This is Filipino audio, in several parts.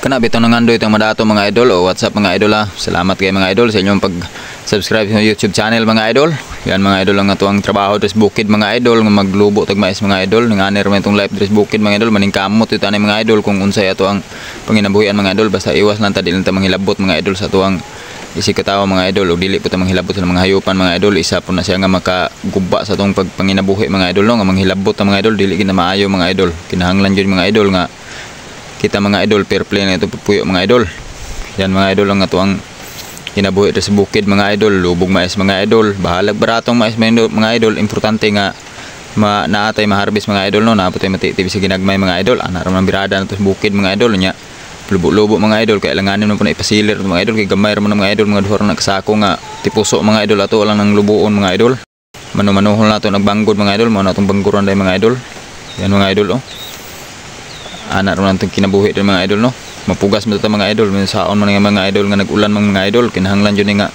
Kana bitaw nang ando itong madato mga idol o WhatsApp mga idol ha. Salamat kay mga idol sa inyong pag-subscribe sa YouTube channel mga idol. Yan mga idol ang atuang trabaho des bukid mga idol nga maglubo tag mais mga idol. Nganer man itong life des bukid mga idol maning kamot ito ani mga idol kung unsay ato ang panginabuhian mga idol basta iwas lang ta dili ta manghilabot mga idol sa atuang isikatawa mga idol o dili po ta manghilabot sa mga hayupan mga idol. Isa po na siya nga makaguba sa atong pagpanginabuhi mga idol no nga manghilabot ta mga idol dili gid na maayo mga idol. Kinahanglan jud mga idol nga kita mga idol fair play na ito pupuyo mga idol. Yan mga idol ang ato ang kinabuhi sa bukid mga idol. Lubog mais mga idol, bahalag baratong mais mga idol. Importante nga naatay maharbis mga idol no, napatay matitib sa ginagmay mga idol. Ana ra man birada na to sa bukid mga idol nya. Lubo-lubo mga idol kay langanin man po na ipasilir mga idol kay gamay ra man mga idol mga duhor na kasako nga tipuso mga idol ato lang nang lubuon mga idol. Manu-manuhol nato nagbanggod mga idol, mao natong bangguron dai mga idol. Yan mga idol oh. Anak ron natong kinabuhi din mga idol no. Mapugas mo ta mga idol, may saon man nga mga idol nga nag-ulan mga idol, kinahanglan jud ni nga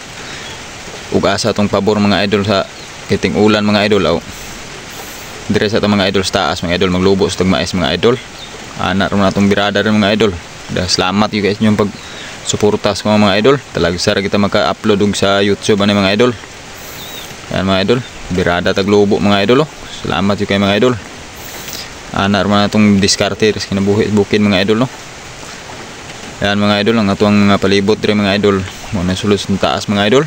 ug asa tong pabor mga idol sa kiting ulan mga idol aw. Dire sa ta mga idol sa taas mga idol maglubo sa tag mais mga idol. Anak ron natong birada rin mga idol. Salamat you guys inyong pag suporta sa mga idol. Talaga sara kita maka-upload og sa YouTube ani mga idol. Yan mga idol, birada tag lubo mga idol oh. Salamat you kay mga idol. Ana ra man atong diskarte res kinabuhi bukid mga idol no. Yan mga idol ang atuang mga palibot dire mga idol. Mo na sulod sa taas mga idol.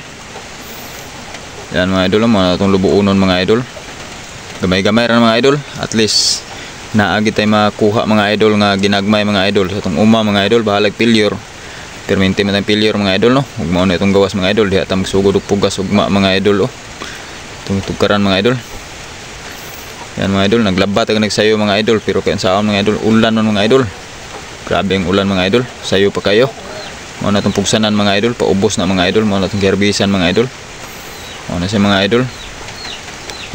Yan mga idol mo na atong lubuonon mga idol. Gamay-gamay ra mga idol. At least naagi tay makuha mga idol nga ginagmay mga idol sa atong uma mga idol bahalag failure. Permente man tang failure mga idol no. Ug mao na itong gawas mga idol diha ta magsugod og pugas ugma mga idol oh. Itong tukaran mga idol. Yan mga idol, naglabat ang nagsayo mga idol pero kaya saon mga idol, ulan man mga idol. Grabe ang ulan mga idol, sayo pa kayo. Mao na tong pugsanan mga idol, paubos na mga idol, mao na tong herbisan mga idol. Mao na siya mga idol.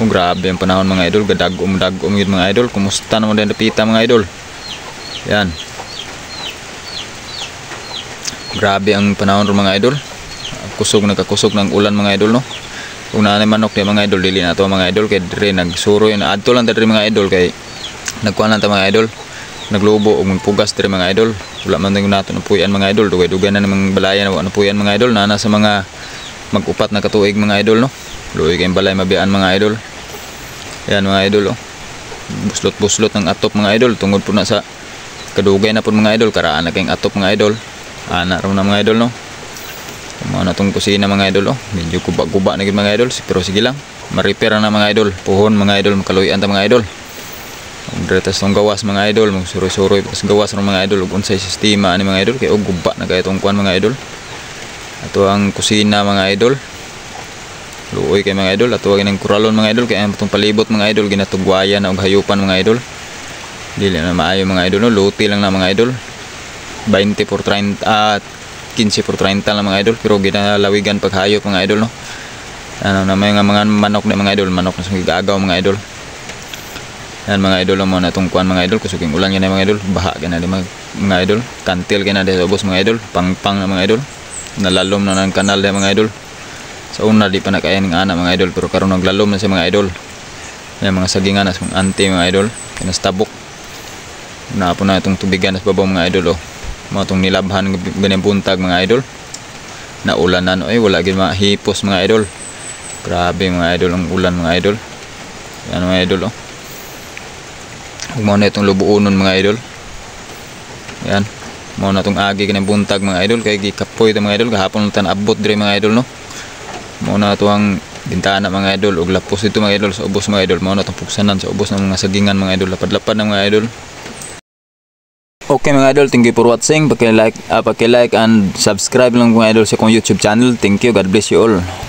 Oh, grabe ang panahon mga idol, gadagom gid mga idol. Kumusta naman din napita mga idol? Yan. Grabe ang panahon ro mga idol. Kusog ng ulan mga idol no. Kung naanay manok di mga idol dili na to mga idol kay dire nagsuro yun adto lang dire mga idol kay nagkuan lang ta mga idol naglubo og magpugas dire mga idol wala man ting nato napuyan mga idol dugay-dugay na namang balayan wa napuyan mga idol na sa mga mag-upat na katuig mga idol no luoy kay balay mabian mga idol. Yan mga idol oh. Buslot ng atop mga idol tungod po na sa kadugay na po mga idol karaan na kayong atop mga idol. Ana ra na mga idol no. Mao na tong kusina mga idol oh. Medyo kuba-kuba na gid mga idol pero sige lang ma-repair na mga idol. Puhon mga idol makaluyan ta mga idol. Dretas tong gawas mga idol magsuroy-suroy pas gawas ng mga idol ug unsay sistema ani mga idol kay og guba na kay tong kuan mga idol. Ato ang kusina mga idol. Luoy kay mga idol ato ang kuralon mga idol kay ang tong palibot mga idol ginatugwayan na og hayupan mga idol. Dili na maayo mga idol no luti lang na mga idol. 20 por 30 15 por 30 lang mga idol pero ginalawigan paghayop mga idol no. Ano na may mga manok na mga idol manok na gagaw mga idol. Yan mga idol mo na tong kuan mga idol kusuging ulan yan mga idol baha gina di mga idol kantil gina di ubos mga idol pangpang na mga idol nalalom na ng kanal di mga idol sa una di pa na kaya ning ana mga idol pero karon naglalom na sa mga idol. Yan mga sagingan as anti mga idol kinastabok na po na itong tubigan sa babaw mga idol oh. Mao tong nilabhan ganyan buntag mga idol na ulanan oy wala gid mahipos mga idol. Grabe mga idol ang ulan mga idol. Yan mga idol oh. Ug mao na itong lubuonon mga idol. Yan mao na tong agi ganyan buntag mga idol kay gikapoy ta mga idol gahapon tan abot dire mga idol no. Mao na to ang bintana mga idol ug lapos ito mga idol sa ubos mga idol. Mao na tong pugsanan sa ubos ng mga sagingan mga idol lapad-lapad na mga idol. Okay mga idol, thank you for watching. Paki-like and subscribe lang mga idol sa kong YouTube channel. Thank you, God bless you all.